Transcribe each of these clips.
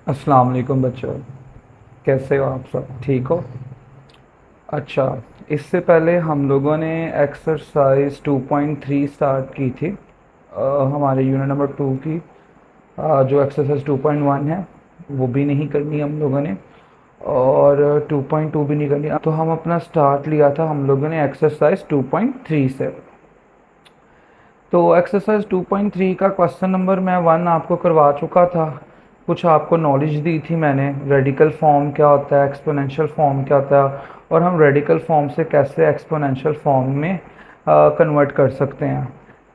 अस्सलाम वालेकुम बच्चों। कैसे हो आप सब? ठीक हो? अच्छा, इससे पहले हम लोगों ने एक्सरसाइज 2.3 स्टार्ट की थी, हमारे यूनिट नंबर 2 की। जो एक्सरसाइज 2.1 है वो भी नहीं करनी हम लोगों ने, और 2.2 भी नहीं करनी। तो हम अपना स्टार्ट लिया था हम लोगों ने एक्सरसाइज 2.3 से। तो एक्सरसाइज 2.3 का क्वेश्चन नंबर मैं 1 आपको करवा चुका था। कुछ आपको नॉलेज दी थी मैंने, रेडिकल फॉर्म क्या होता है, एक्सपोनेंशियल फॉर्म क्या होता है, और हम रेडिकल फॉर्म से कैसे एक्सपोनेंशियल फॉर्म में कन्वर्ट कर सकते हैं।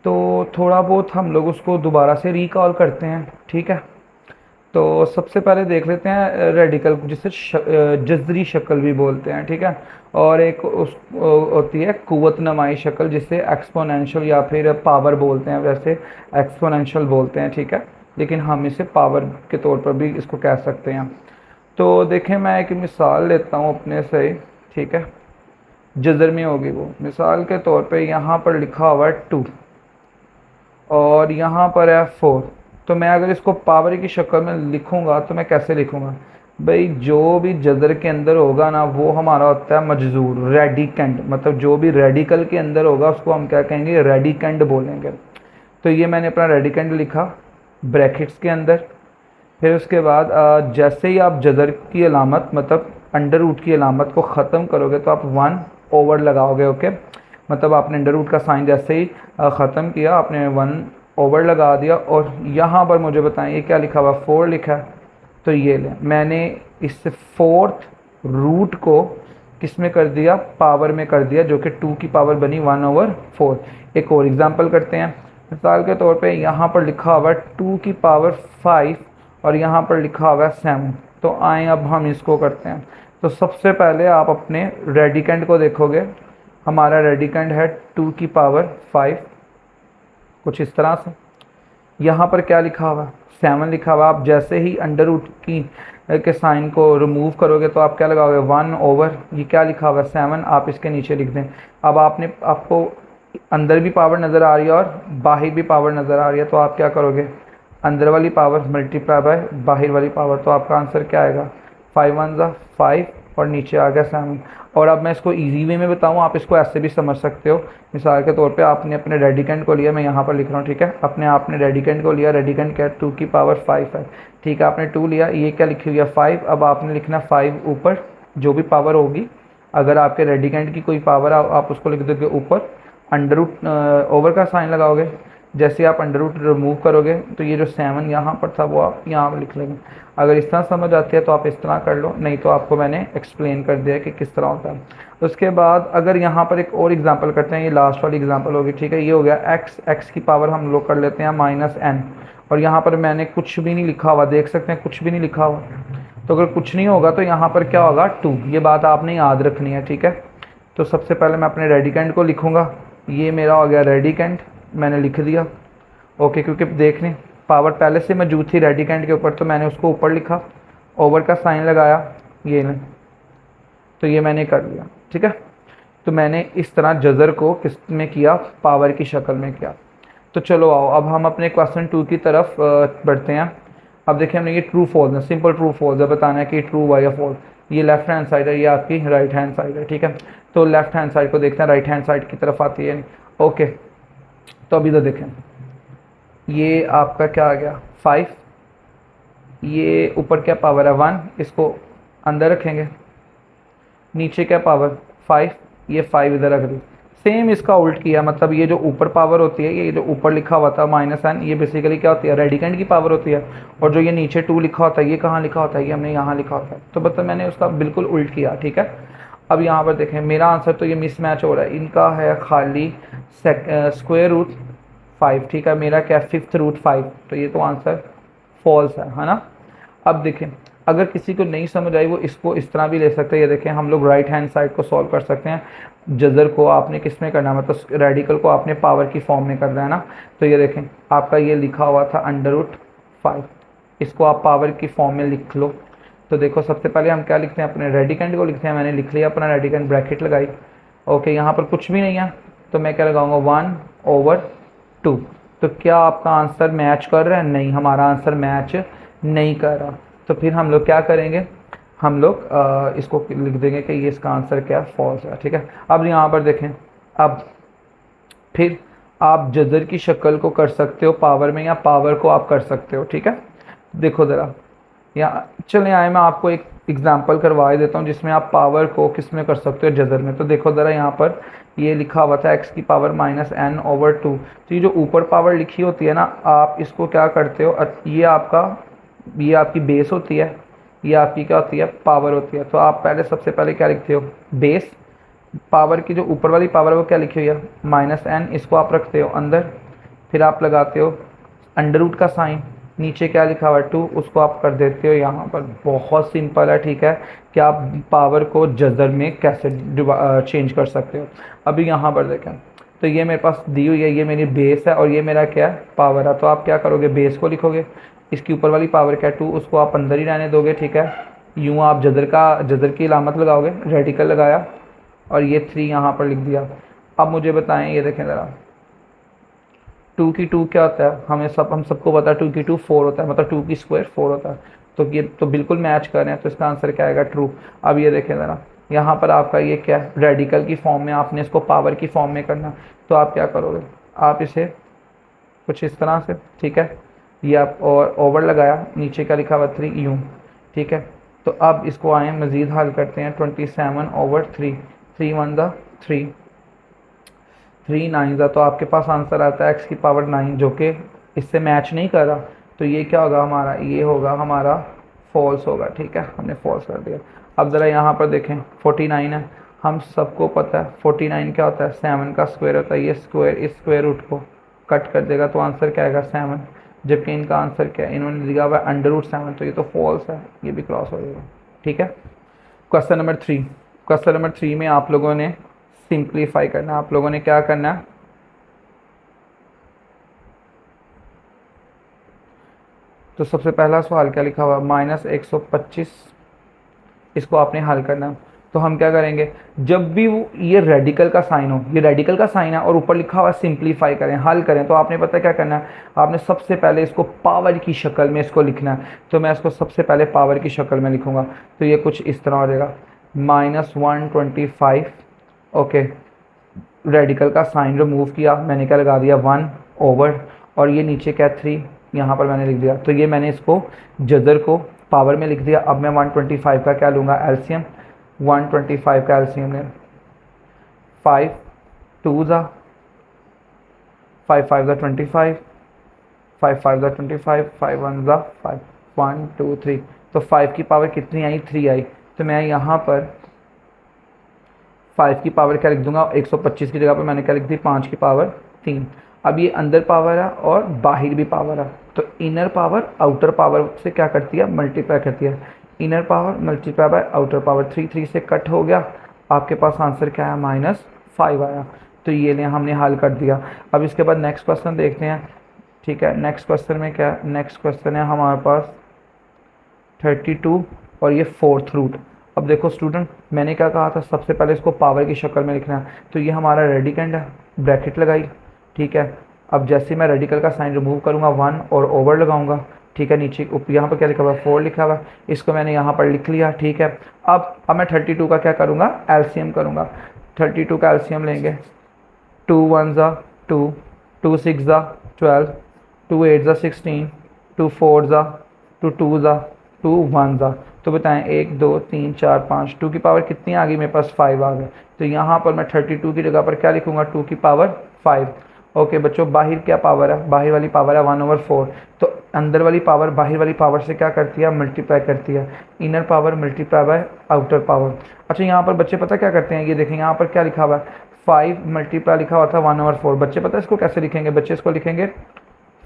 तो थोड़ा बहुत हम लोग उसको दोबारा से रिकॉल करते हैं, ठीक है। तो सबसे पहले देख लेते हैं रेडिकल, जिसे जज़री शक्ल भी बोलते हैं, ठीक है। और एक उस होती है कुव्वत नमाई शक्ल, जिसे एक्सपोनेंशियल या फिर पावर बोलते हैं। वैसे एक्सपोनेंशियल बोलते हैं, ठीक है, लेकिन हम इसे पावर के तौर पर भी इसको कह सकते हैं। तो देखें, मैं एक मिसाल लेता हूँ अपने से, ठीक है। जज़र में होगी वो, मिसाल के तौर पे यहाँ पर लिखा हुआ है 2 और यहाँ पर है 4। तो मैं अगर इसको पावर की शक्ल में लिखूंगा तो मैं कैसे लिखूंगा? भाई, जो भी जज़र के अंदर होगा ना, वो हमारा होता है मजजूर, रेडिकेंड। मतलब जो भी रेडिकल के अंदर होगा उसको हम क्या कहेंगे? रेडिकेंड बोलेंगे। तो ये मैंने अपना रेडिकेंड लिखा ब्रैकेट्स के अंदर। फिर उसके बाद जैसे ही आप जज़र की अलामत, मतलब अंडर रूट की अलामत को ख़त्म करोगे तो आप 1 ओवर लगाओगे, ओके। मतलब आपने अंडर रूट का साइन जैसे ही ख़त्म किया, आपने 1 ओवर लगा दिया। और यहाँ पर मुझे बताएं, ये क्या लिखा हुआ? 4 लिखा है। तो ये लें, मैंने इस फोर्थ रूट को किस में कर दिया? पावर में कर दिया, जो कि 2 की पावर बनी 1/4। एक और एग्जांपल करते हैं। मिसाल के तौर पे यहाँ पर लिखा हुआ है 2 की पावर 5 और यहाँ पर लिखा हुआ है 7। तो आए अब हम इसको करते हैं। तो सबसे पहले आप अपने रेडिकेंड को देखोगे। हमारा रेडिकेंड है 2 की पावर 5, कुछ इस तरह से। यहाँ पर क्या लिखा हुआ? 7 लिखा हुआ। आप जैसे ही अंडर रूट की के साइन को रिमूव करोगे तो आप क्या लगाओगे? 1 ओवर, ये क्या लिखा हुआ? 7। आप इसके नीचे लिख दें। अब आपको अंदर भी पावर नज़र आ रही है और बाहर भी पावर नज़र आ रही है, तो आप क्या करोगे? अंदर वाली पावर मल्टीप्लाई बाय बाहर वाली पावर। तो आपका आंसर क्या आएगा? 5 1 ज़ा 5 और नीचे आ गया 7। और अब मैं इसको इजी वे में बताऊँ, आप इसको ऐसे भी समझ सकते हो। मिसाल के तौर पे आपने अपने रेडिकेंड को लिया, मैं यहाँ पर लिख रहा हूँ, ठीक है। अपने आपने रेडिकेंड को लिया, रेडिकेंड क्या है? 2 की पावर 5 है, ठीक है। आपने 2 लिया, ये क्या लिखी हुई है? 5। अब आपने लिखना 5 ऊपर, जो भी पावर होगी। अगर आपके रेडिकेंड की कोई पावर आप उसको लिख दोगे ऊपर, अंडर रूट ओवर का साइन लगाओगे। जैसे आप अंडर रूट रिमूव करोगे तो ये जो 7 यहाँ पर था वो आप यहाँ पर लिख लेंगे। अगर इस तरह समझ आती है तो आप इस तरह कर लो, नहीं तो आपको मैंने एक्सप्लेन कर दिया कि किस तरह होता है। उसके बाद अगर यहाँ पर एक और एग्जांपल करते हैं, ये लास्ट वाली एग्जांपल होगी, ठीक है। ये हो गया एक्स की पावर हम लोग कर लेते हैं -n। और यहाँ पर मैंने कुछ भी नहीं लिखा हुआ, देख सकते हैं कुछ भी नहीं लिखा हुआ। तो अगर कुछ नहीं होगा तो यहाँ पर क्या होगा? 2। ये बात आपने याद रखनी है, ठीक है। तो सबसे पहले मैं अपने रेडिकेंड को लिखूँगा। ये मेरा हो गया रेडिकेंड, मैंने लिख दिया, ओके। क्योंकि देखने पावर पहले से मौजूद थी रेडिकेंड के ऊपर, तो मैंने उसको ऊपर लिखा, ओवर का साइन लगाया, ये नहीं। तो ये मैंने कर लिया, ठीक है। तो मैंने इस तरह जज़र को किस में किया? पावर की शक्ल में किया। तो चलो आओ, अब हम अपने क्वेश्चन 2 की तरफ बढ़ते हैं। अब देखिए, हमने ये ट्रू फॉल्स है, सिंपल ट्रू फॉल्स है, बताना है कि ट्रू हुआ या फॉल्स। ये लेफ्ट हैंड साइड है, ये आपकी राइट हैंड साइड है, ठीक है। तो लेफ्ट हैंड साइड को देखते हैं, राइट हैंड साइड की तरफ आती है, ओके। तो अभी तो देखें, ये आपका क्या आ गया? 5। ये ऊपर क्या पावर है? 1। इसको अंदर रखेंगे। नीचे क्या पावर? 5। ये 5 इधर रख दी। सेम इसका उल्ट किया, मतलब ये जो ऊपर पावर होती है, ये जो ऊपर लिखा हुआ था -n, ये बेसिकली क्या होती है? रेडिकेंड की पावर होती है। और जो ये नीचे 2 लिखा होता है, ये कहाँ लिखा होता है? ये हमने यहाँ लिखा होता है। तो मतलब मैंने उसका बिल्कुल उल्ट किया, ठीक है। अब यहाँ पर देखें, मेरा आंसर तो ये मिसमैच हो रहा है। इनका है खाली स्क्वायर रूट 5, ठीक है। मेरा क्या? 5th root 5। तो ये तो आंसर फॉल्स है ना। अब देखें, अगर किसी को नहीं समझ आई वो इसको इस तरह भी ले सकते हैं। ये देखें, हम लोग राइट हैंड साइड को सॉल्व कर सकते हैं। जज़र को आपने किस में करना है? मतलब रेडिकल को आपने पावर की फॉर्म में करना है ना। तो ये देखें, आपका ये लिखा हुआ था √5, इसको आप पावर की फॉर्म में लिख लो। तो देखो, सबसे पहले हम क्या लिखते हैं? अपने रेडिकेंड को लिखते हैं। मैंने लिख लिया अपना रेडिकेंड, ब्रैकेट लगाई, ओके। यहाँ पर कुछ भी नहीं है तो मैं क्या लगाऊंगा? 1/2। तो क्या आपका आंसर मैच कर रहा है? नहीं, हमारा आंसर मैच नहीं कर रहा। तो फिर हम लोग क्या करेंगे, हम लोग इसको लिख देंगे कि ये इसका आंसर क्या है, फॉल्स है। ठीक है, अब यहाँ पर देखें, अब फिर आप जदर की शक्ल को कर सकते हो पावर में, या पावर को आप कर सकते हो। ठीक है, देखो ज़रा, या चलें आए मैं आपको एक एग्जांपल करवा ही देता हूँ जिसमें आप पावर को किस में कर सकते हो, जजर में। तो देखो ज़रा, यहाँ पर ये लिखा हुआ था x की पावर -n/2। तो ये जो ऊपर पावर लिखी होती है ना, आप इसको क्या करते हो, ये आपकी बेस होती है, ये आपकी क्या होती है, पावर होती है। तो आप पहले सबसे पहले क्या लिखते हो, बेस। पावर की जो ऊपर वाली पावर है वो क्या लिखी हुई है, -n, इसको आप रखते हो अंदर। फिर आप लगाते हो अंडर रूट का साइन, नीचे क्या लिखा हुआ है 2, उसको आप कर देते हो यहाँ पर। बहुत सिंपल है, ठीक है, कि आप पावर को जजर में कैसे चेंज कर सकते हो। अभी यहाँ पर देखें, तो ये मेरे पास दी हुई है, ये मेरी बेस है और ये मेरा क्या है, पावर है। तो आप क्या करोगे, बेस को लिखोगे, इसकी ऊपर वाली पावर क्या है 2, उसको आप अंदर ही रहने दोगे। ठीक है, यूँ आप जजर की अलामत लगाओगे, रेडिकल लगाया, और ये 3 यहाँ पर लिख दिया। अब मुझे बताएं, ये देखें ज़रा, 2 की 2 क्या होता है, हम सबको पता है 2 की 2 4 होता है, मतलब 2 की स्क्वायर 4 होता है। तो ये तो बिल्कुल मैच कर रहे हैं, तो इसका आंसर क्या आएगा, ट्रू। अब ये देखें ज़रा, यहाँ पर आपका ये क्या है, रेडिकल की फॉर्म में, आपने इसको पावर की फॉर्म में करना। तो आप क्या करोगे, आप इसे कुछ इस तरह से, ठीक है, ये आप और ओवर लगाया, नीचे क्या लिखा हुआ 3 यूँ। ठीक है, तो अब इसको आए मज़ीद हल करते हैं, 27/3, 3 1 ज़ा 3, 3 9 ज़ा, तो आपके पास आंसर आता है x की पावर 9, जो कि इससे मैच नहीं कर रहा। तो ये क्या होगा हमारा, ये होगा हमारा फॉल्स होगा। ठीक है, हमने फॉल्स कर दिया। अब ज़रा यहाँ पर देखें, 49 है, हम सबको पता है 49 क्या होता है, 7 का स्क्वायर होता है। ये स्क्वायर इस स्क्वायर रूट को कट कर देगा, तो आंसर क्या आएगा 7। जबकि इनका आंसर क्या है, इन्होंने दिया हुआ है √7, तो ये तो फॉल्स है, ये भी क्रॉस हो जाएगा। ठीक है, क्वेश्चन नंबर 3 में आप लोगों ने सिंप्लीफाई करना है। आप लोगों ने क्या करना है, तो सबसे पहला सवाल क्या लिखा हुआ, -125, इसको आपने हल करना है। तो हम क्या करेंगे, जब भी वो ये रेडिकल का साइन हो, ये रेडिकल का साइन है और ऊपर लिखा हुआ सिंप्लीफाई करें, हल करें, तो आपने पता क्या करना है, आपने सबसे पहले इसको पावर की शक्ल में इसको लिखना है। तो मैं इसको सबसे पहले पावर की शक्ल में लिखूंगा, तो ये कुछ इस तरह हो जाएगा, -125। ओके, रेडिकल का साइन रिमूव किया, मैंने क्या लगा दिया 1 ओवर, और ये नीचे क्या 3 यहाँ पर मैंने लिख दिया। तो ये मैंने इसको जजर को पावर में लिख दिया। अब मैं 125 का क्या लूँगा, एलसीएम। 125 का एलसीएम ले, 5 2 ज़ा 5 5 ज़ा 25, 5 5 ज़ा 25, 5 1 ज़ा 5, 1 2 3। तो 5 की पावर कितनी आई, 3 आई। तो मैं यहाँ पर 5 की पावर क्या लिख दूंगा, 125 की जगह पर मैंने क्या लिख दी, 5 की पावर 3। अब ये अंदर पावर है और बाहर भी पावर है, तो इनर पावर आउटर पावर से क्या करती है, मल्टीप्लाई करती है। Inner power multiply by outer power, 3 3 से कट हो गया, आपके पास आंसर क्या है, -5 आया। तो ये ले हमने हल कर दिया। अब इसके बाद नेक्स्ट क्वेश्चन देखते हैं। ठीक है, नेक्स्ट क्वेश्चन में क्या, नेक्स्ट क्वेश्चन है हमारे पास 32 और ये 4th रूट। अब देखो स्टूडेंट, मैंने क्या कहा था, सबसे पहले इसको पावर की शक्ल में लिखना है। तो ये हमारा रेडिकेंड है, ब्रैकेट लगाई। ठीक है, अब जैसे मैं रेडिकल का साइन रिमूव करूँगा 1 और ओवर लगाऊंगा। ठीक है, नीचे यहाँ पर क्या लिखा हुआ है, 4 लिखा हुआ है, इसको मैंने यहाँ पर लिख लिया। ठीक है, अब मैं 32 का क्या करूँगा, एलसीएम करूँगा। 32 का एलसीएम लेंगे, 2 1 ज़ा 2, 2 6 ज़ा 12, 2 8 ज़ा 16, 2 4 ज़ा 2, 2 ज़ा 2, 1 ज़ा। तो बताएं, 1 2 3 4 5, 2 की पावर कितनी आ गई मेरे पास, 5 आ गए। तो यहाँ पर मैं 32 की जगह पर क्या लिखूंगा, 2 की पावर 5। ओके बच्चों, बाहर क्या पावर है, बाहर वाली पावर है 1/4। तो अंदर वाली पावर बाहर वाली पावर से क्या करती है, मल्टीप्लाई करती है। Inner power multiply by outer power. अच्छा, यहाँ पर बच्चे पता क्या करते हैं, ये देखें यहाँ पर क्या लिखा हुआ है, 5 मल्टीप्लाई लिखा हुआ था 1/4। बच्चे पता है इसको कैसे लिखेंगे, बच्चे इसको लिखेंगे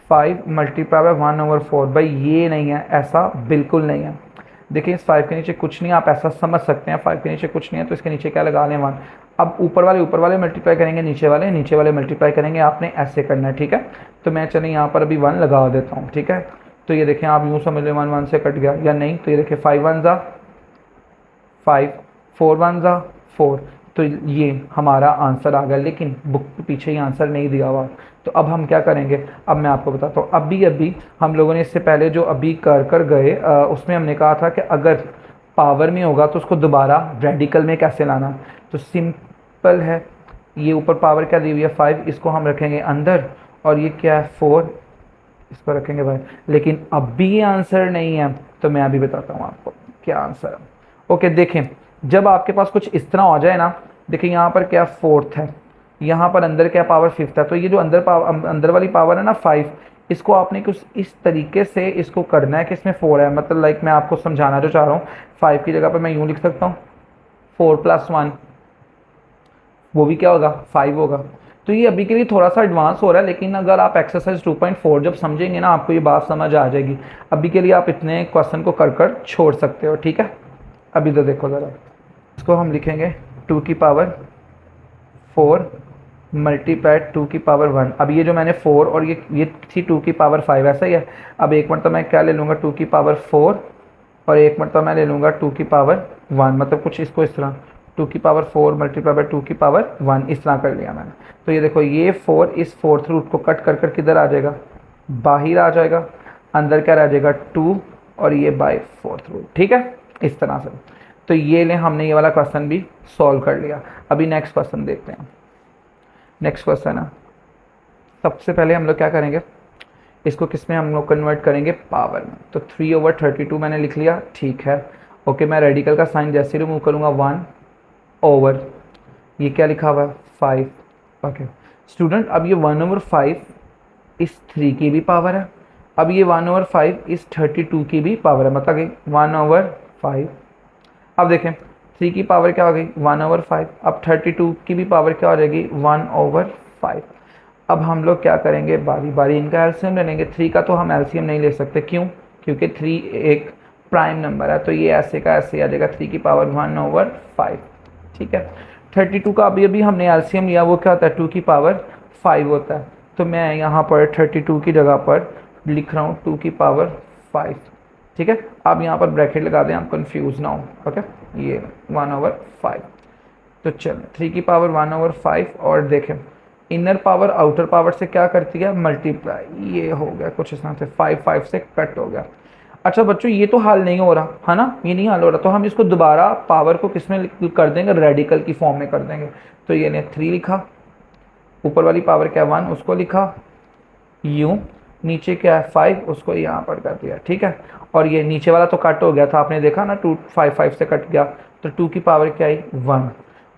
5 मल्टीप्लाई बाय 1/4। भाई ये नहीं है, ऐसा बिल्कुल नहीं है। देखिए इस 5 के नीचे कुछ नहीं, आप ऐसा समझ सकते हैं 5 के नीचे कुछ नहीं है, तो इसके नीचे क्या लगा लें 1। अब ऊपर वाले मल्टीप्लाई करेंगे, नीचे वाले मल्टीप्लाई करेंगे, आपने ऐसे करना है। ठीक है, तो मैं चलिए यहाँ पर अभी 1 लगा देता हूँ। ठीक है, तो ये देखें, आप यूँ समझ लें 1 1 से कट गया या नहीं। तो ये देखिए 5 1 ज़ा 5, 4 1 ज़ा 4, तो ये हमारा आंसर आ गया, लेकिन बुक के पीछे ही आंसर नहीं दिया हुआ। तो अब हम क्या करेंगे, अब मैं आपको बताता हूँ। अभी अभी हम लोगों ने इससे पहले जो अभी कर गए उसमें हमने कहा था कि अगर पावर में होगा तो उसको दोबारा रेडिकल में कैसे लाना। तो सिंपल है, ये ऊपर पावर क्या दी हुई है 5, इसको हम रखेंगे अंदर, और ये क्या है 4, इसको रखेंगे बाहर। लेकिन अब भी ये आंसर नहीं है, तो मैं अभी बताता हूँ आपको क्या आंसर है। ओके देखें, जब आपके पास कुछ इस तरह हो जाए ना, देखिए यहाँ पर क्या फोर्थ है, यहाँ पर अंदर क्या पावर फिफ्थ है, तो ये जो अंदर वाली पावर है ना 5, इसको आपने कुछ इस तरीके से इसको करना है कि इसमें 4 है। मतलब लाइक मैं आपको समझाना जो चाह रहा हूँ, 5 की जगह पर मैं यूँ लिख सकता हूँ 4+1, वो भी क्या होगा 5 होगा। तो ये अभी के लिए थोड़ा सा एडवांस हो रहा है, लेकिन अगर आप एक्सरसाइज 2.4 जब समझेंगे ना, आपको ये बात समझ आ जाएगी। अभी के लिए आप इतने क्वेश्चन को कर छोड़ सकते हो, ठीक है। अभी तो देखो ज़रा, इसको हम लिखेंगे 2 की पावर 4 मल्टीप्लाइड 2 की पावर 1। अब ये जो मैंने 4 और ये थी 2 की पावर 5, ऐसा ही है। अब एक मरतबा मैं क्या ले लूँगा 2 की पावर 4, और एक मरतबा मैं ले लूँगा 2 की पावर 1, मतलब कुछ इसको इस तरह 2 की पावर 4 मल्टीप्लाई बाई 2 की पावर 1, इस तरह कर लिया मैंने। तो ये देखो, ये 4 इस फोर्थ रूट को कट कर किधर आ जाएगा, बाहर आ जाएगा, अंदर क्या रह जाएगा 2, और ये बाई फोर्थ रूट, ठीक है, इस तरह से। तो ये ले, हमने ये वाला क्वेश्चन भी सॉल्व कर लिया। अभी नेक्स्ट क्वेश्चन देखते हैं। नेक्स्ट क्वेश्चन है, सबसे पहले हम लोग क्या करेंगे, इसको किस में हम लोग कन्वर्ट करेंगे, पावर में। तो 3/32 मैंने लिख लिया, ठीक है। ओके, मैं रेडिकल का साइन जैसे रिमूव करूँगा 1 ओवर, ये क्या लिखा हुआ है 5। ओके स्टूडेंट, अब ये 1/5 इस 3 की भी पावर है, अब ये 1/5 इस 32 की भी पावर है, मतलब कि 1/5। अब देखें 3 की पावर क्या हो गई 1/5, अब 32 की भी पावर क्या हो जाएगी 1/5। अब हम लोग क्या करेंगे, बारी बारी इनका एलसीएम ले लेंगे। 3 का तो हम एलसीएम नहीं ले सकते, क्यों, क्योंकि 3 एक प्राइम नंबर है, तो ये ऐसे का ऐसे आ जाएगा 3 की पावर 1/5, ठीक है। 32 का अभी अभी हमने एलसीएम लिया, वो क्या होता है 2 की पावर 5 होता है। तो मैं यहाँ पर 32 की जगह पर लिख रहा हूँ 2 की पावर 5, ठीक है। आप यहाँ पर ब्रैकेट लगा दें, आप कंफ्यूज ना हो, ओके। ये 1/5, तो चल 3 की पावर 1/5, और देखें इनर पावर आउटर पावर से क्या करती है मल्टीप्लाई, ये हो गया कुछ इस तरह से 5 से कट हो गया। अच्छा बच्चों, ये तो हल नहीं हो रहा है ना, ये नहीं हल हो रहा, तो हम इसको दोबारा पावर को किस में कर देंगे, रेडिकल की फॉर्म में कर देंगे। तो ये ने 3 लिखा, ऊपर वाली पावर क्या 1, उसको लिखा यूँ, नीचे क्या है 5, उसको यहाँ पर कर दिया, ठीक है। और ये नीचे वाला तो कट हो गया था, आपने देखा ना 5 से कट गया, तो 2 की पावर क्या आई 1।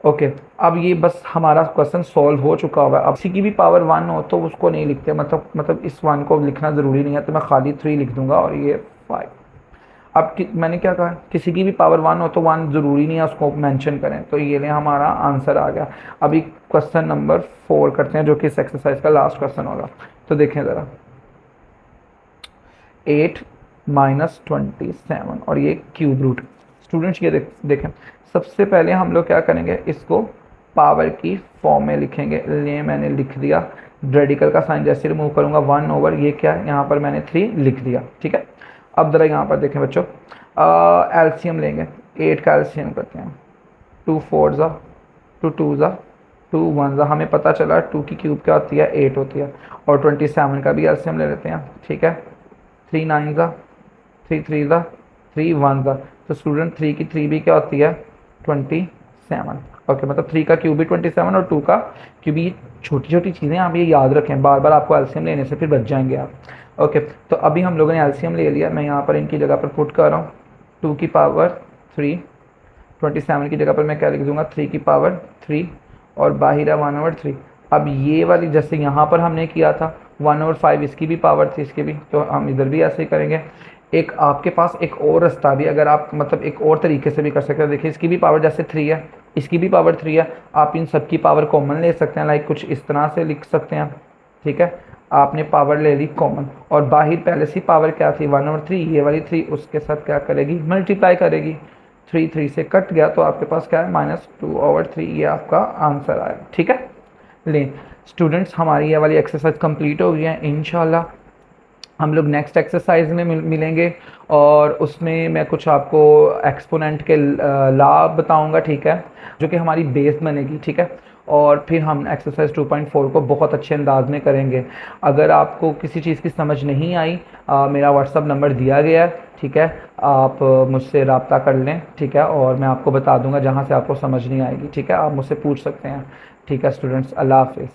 ओके, अब ये बस हमारा क्वेश्चन सॉल्व हो चुका होगा। अब किसी की भी पावर 1 हो तो उसको नहीं लिखते, मतलब इस 1 को लिखना ज़रूरी नहीं है, तो मैं खाली 3 लिख दूंगा और ये 5। अब मैंने क्या कहा, किसी की भी पावर 1 हो तो 1 ज़रूरी नहीं है उसको मेंशन करें, तो ये लिए हमारा आंसर आ गया। अभी क्वेश्चन नंबर 4 करते हैं, जो कि इस एक्सरसाइज का लास्ट क्वेश्चन होगा। तो देखें ज़रा, 8 - 27 और ये क्यूब रूट। स्टूडेंट्स ये देखें, सबसे पहले हम लोग क्या करेंगे, इसको पावर की फॉर्म में लिखेंगे। ये मैंने लिख दिया, रेडिकल का साइन जैसे रिमूव करूँगा 1 ओवर, ये क्या है यहाँ पर मैंने 3 लिख दिया, ठीक है। अब ज़रा यहाँ पर देखें बच्चों, एलसीएम लेंगे, 8 का एलसीएम करते हैं, 2 4 ज़ा 2 2 ज़ा 2 1 ज़ा, हमें पता चला 2 की क्यूब क्या होती है 8 होती है। और 27 का भी एलसीएम ले लेते हैं, ठीक है। 3 9 ज़ा 3 3 ज़ा 3 1 ज़ा, तो स्टूडेंट 3 की 3 भी क्या होती है 27। ओके, मतलब 3 का क्यूब भी 27 और 2 का क्यूब भी। छोटी छोटी चीज़ें आप ये याद रखें, बार बार आपको एलसीएम लेने से फिर बच जाएंगे आप। ओके, तो अभी हम लोगों ने एलसीएम ले लिया, मैं यहाँ पर इनकी जगह पर पुट कर रहा हूँ 2 की पावर 3, 27 की जगह पर मैं क्या लिख दूंगा 3 की पावर 3, और बाहर है 1/3। अब ये वाली जैसे यहाँ पर हमने किया था 1/5 इसकी भी पावर थी, इसकी भी, तो हम इधर भी ऐसे ही करेंगे। एक आपके पास एक और रास्ता भी, अगर आप मतलब एक और तरीके से भी कर सकते हैं। देखिए इसकी भी पावर जैसे 3 है, इसकी भी पावर 3 है, आप इन सब की पावर कॉमन ले सकते हैं, लाइक कुछ इस तरह से लिख सकते हैं, ठीक है। आपने पावर ले ली कॉमन, और बाहर पहले से पावर क्या थी 1/3, ये वाली 3 उसके साथ क्या करेगी मल्टीप्लाई करेगी, 3 3 से कट गया, तो आपके पास क्या है -2/3, ये आपका आंसर आया, ठीक है। लें स्टूडेंट्स, हमारी ये वाली एक्सरसाइज कंप्लीट हो गई है। इंशाल्लाह हम लोग नेक्स्ट एक्सरसाइज में मिलेंगे और उसमें मैं कुछ आपको एक्सपोनेंट के लाभ बताऊंगा, ठीक है, जो कि हमारी बेस बनेगी, ठीक है। और फिर हम एक्सरसाइज 2.4 को बहुत अच्छे अंदाज में करेंगे। अगर आपको किसी चीज़ की समझ नहीं आई, मेरा व्हाट्सअप नंबर दिया गया है, ठीक है, आप मुझसे रब्ता कर लें, ठीक है, और मैं आपको बता दूंगा जहाँ से आपको समझ नहीं आएगी, ठीक है, आप मुझसे पूछ सकते हैं। ठीक है स्टूडेंट्स, अल्लाह हाफिज़।